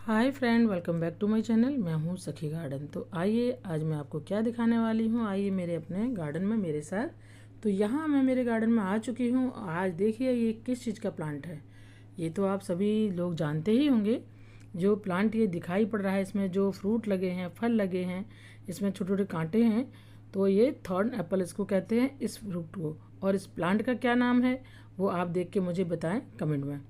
Hi friend, welcome back to my channel. मैं हूँ सखी गार्डन। तो आइए आज मैं आपको क्या दिखाने वाली हूँ। आइए मेरे अपने गार्डन में मेरे साथ। तो यहाँ मैं मेरे गार्डन में आ चुकी हूँ। आज देखिए ये किस चीज़ का प्लांट है। ये तो आप सभी लोग जानते ही होंगे। जो प्लांट ये दिखाई पड़ रहा है, इसमें जो फ्रूट लगे हैं, फल लगे हैं, इसमें छोटे छोटे कांटे हैं। तो ये थॉर्न एप्पल इसको कहते हैं, इस फ्रूट को। और इस प्लांट का क्या नाम है वो आप देख के मुझे बताएं कमेंट में।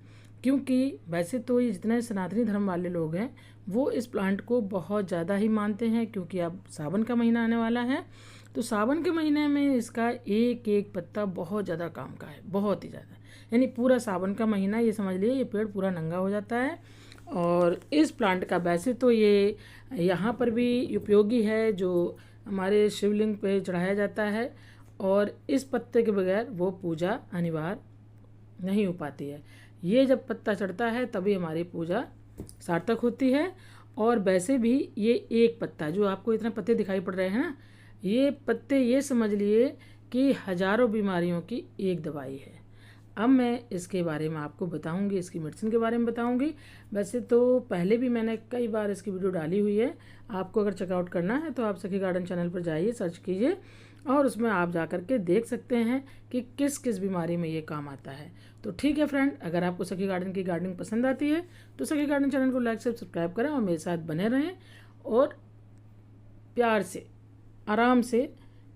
क्योंकि वैसे तो ये जितने सनातनी धर्म वाले लोग हैं वो इस प्लांट को बहुत ज़्यादा ही मानते हैं, क्योंकि अब सावन का महीना आने वाला है। तो सावन के महीने में इसका एक एक पत्ता बहुत ज़्यादा काम का है, बहुत ही ज़्यादा। यानी पूरा सावन का महीना ये समझ लिए ये पेड़ पूरा नंगा हो जाता है। और इस प्लांट का वैसे तो ये यहाँ पर भी उपयोगी है, जो हमारे शिवलिंग पे चढ़ाया जाता है। और इस पत्ते के बगैर वो पूजा अनिवार्य नहीं हो पाती है। ये जब पत्ता चढ़ता है तभी हमारी पूजा सार्थक होती है। और वैसे भी ये एक पत्ता, जो आपको इतने पत्ते दिखाई पड़ रहे हैं ना, ये पत्ते ये समझ लिए कि हजारों बीमारियों की एक दवाई है। अब मैं इसके बारे में आपको बताऊंगी, इसकी मेडिसिन के बारे में बताऊंगी। वैसे तो पहले भी मैंने कई बार इसकी वीडियो डाली हुई है। आपको अगर चेकआउट करना है तो आप सखी गार्डन चैनल पर जाइए, सर्च कीजिए और उसमें आप जा कर के देख सकते हैं कि किस किस बीमारी में ये काम आता है। तो ठीक है फ्रेंड, अगर आपको सखी गार्डन की गार्डनिंग पसंद आती है तो सखी गार्डन चैनल को लाइक से सब्सक्राइब करें और मेरे साथ बने रहें। और प्यार से, आराम से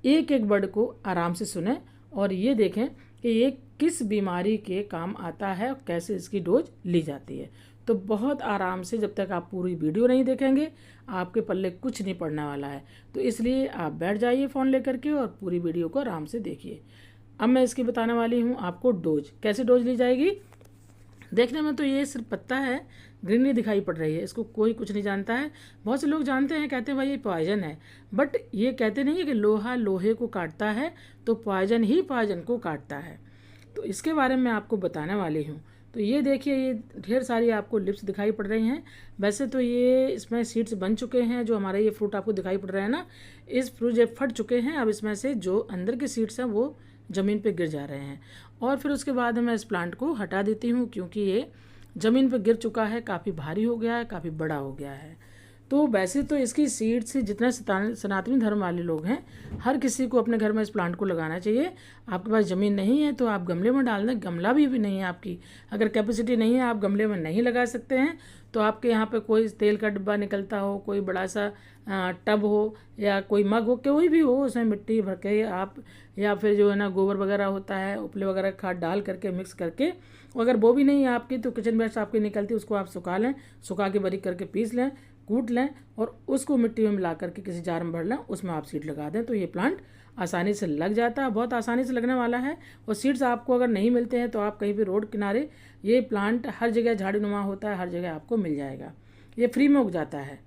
एक एक वर्ड को आराम से सुनें और ये देखें कि ये किस बीमारी के काम आता है और कैसे इसकी डोज ली जाती है। तो बहुत आराम से, जब तक आप पूरी वीडियो नहीं देखेंगे आपके पल्ले कुछ नहीं पड़ने वाला है। तो इसलिए आप बैठ जाइए फ़ोन लेकर के और पूरी वीडियो को आराम से देखिए। अब मैं इसकी बताने वाली हूँ आपको डोज, कैसे डोज ली जाएगी। देखने में तो ये सिर्फ पत्ता है, ग्रीनरी दिखाई पड़ रही है, इसको कोई कुछ नहीं जानता है। बहुत से लोग जानते हैं, कहते हैं भाई ये पॉइजन है, बट ये कहते नहीं है कि लोहा लोहे को काटता है तो पॉइजन ही पॉइजन को काटता है। तो इसके बारे में आपको बताने वाली हूँ। तो ये देखिए, ये ढेर सारी आपको लिप्स दिखाई पड़ रही हैं। वैसे तो ये इसमें सीड्स बन चुके हैं। जो हमारे ये फ्रूट आपको दिखाई पड़ रहा है ना, इस फ्रूट जब फट चुके हैं, अब इसमें से जो अंदर के सीड्स हैं वो ज़मीन पे गिर जा रहे हैं। और फिर उसके बाद मैं इस प्लांट को हटा देती हूँ, क्योंकि ये ज़मीन पे गिर चुका है, काफ़ी भारी हो गया है, काफ़ी बड़ा हो गया है। तो वैसे तो इसकी सीड से जितने सनातनी धर्म वाले लोग हैं, हर किसी को अपने घर में इस प्लांट को लगाना चाहिए। आपके पास ज़मीन नहीं है तो आप गमले में डाल दें। गमला भी नहीं है आपकी, अगर कैपेसिटी नहीं है, आप गमले में नहीं लगा सकते हैं, तो आपके यहाँ पे कोई तेल का डिब्बा निकलता हो, कोई बड़ा सा टब हो या कोई मग हो, कोई भी हो, उसमें मिट्टी भर के आप, या फिर जो है ना गोबर वगैरह होता है, उपले वगैरह खाद डाल करके मिक्स करके, अगर वो भी नहीं है आपकी तो किचन वेस्ट आपकी निकलती है, उसको आप सुखा लें, सुखा के बारीक करके पीस लें, कूट लें और उसको मिट्टी में मिला करके किसी जार में भर लें, उसमें आप सीड लगा दें। तो ये प्लांट आसानी से लग जाता है, बहुत आसानी से लगने वाला है। और सीड्स आपको अगर नहीं मिलते हैं तो आप कहीं भी रोड किनारे, ये प्लांट हर जगह झाड़ी नुमा होता है, हर जगह आपको मिल जाएगा। ये फ्री में उग जाता है,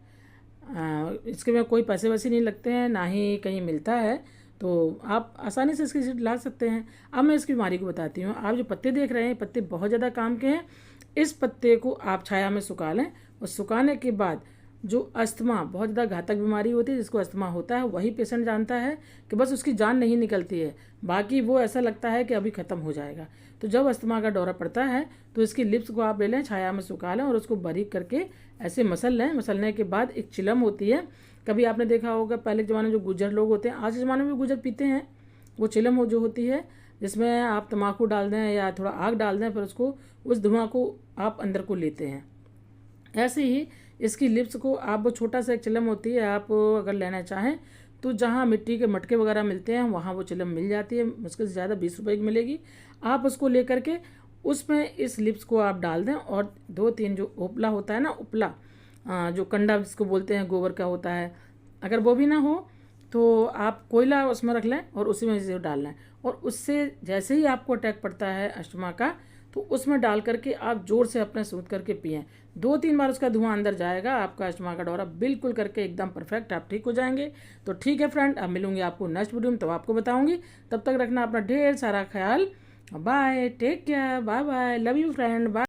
इसके में कोई पैसे वैसे नहीं लगते हैं, ना ही कहीं मिलता है। तो आप आसानी से इसकी सीड ला सकते हैं। अब मैं इसकी बीमारी को बताती हूँ। आप जो पत्ते देख रहे हैं, पत्ते बहुत ज़्यादा काम के हैं। इस पत्ते को आप छाया में सुखा लें और सुखाने के बाद, जो अस्थमा बहुत ज़्यादा घातक बीमारी होती है, जिसको अस्थमा होता है, वही पेशेंट जानता है कि बस उसकी जान नहीं निकलती है, बाकी वो ऐसा लगता है कि अभी ख़त्म हो जाएगा। तो जब अस्थमा का दौरा पड़ता है तो इसकी लिप्स को आप ले लें, छाया में सुखा लें और उसको बारीक करके ऐसे मसल लें। मसलने के बाद एक चिलम होती है, कभी आपने देखा होगा पहले के ज़माने में जो गुज्जर लोग होते हैं, आज के ज़माने में भी गुज्जर पीते हैं, वो चिलम हो जो होती है, जिसमें आप तम्बाकू डाल दें या थोड़ा आग डाल दें, फिर उसको, उस धुआं को आप अंदर को लेते हैं। ऐसे ही इसकी लिप्स को आप, वो छोटा सा एक चिलम होती है, आप अगर लेना चाहें तो जहाँ मिट्टी के मटके वगैरह मिलते हैं वहाँ वो चिलम मिल जाती है, मुश्किल से ज़्यादा 20 रुपये की मिलेगी। आप उसको लेकर के उसमें इस लिप्स को आप डाल दें और 2-3 जो उपला होता है ना, उपला जो कंडा जिसको बोलते हैं गोबर का होता है, अगर वो भी ना हो तो आप कोयला उसमें रख लें और उसी में इसे डाल लें। और उससे जैसे ही आपको अटैक पड़ता है अस्थमा का, तो उसमें डाल करके आप जोर से अपने सूंघ करके पिएं। 2-3 बार उसका धुआं अंदर जाएगा, आपका अस्थमा का दौरा बिल्कुल करके एकदम परफेक्ट आप ठीक हो जाएंगे। तो ठीक है फ्रेंड, अब मिलूंगी आपको नेक्स्ट वीडियो में, तो आपको बताऊंगी। तब तक रखना अपना ढेर सारा ख्याल। Bye, take care, bye bye, love you friend, bye.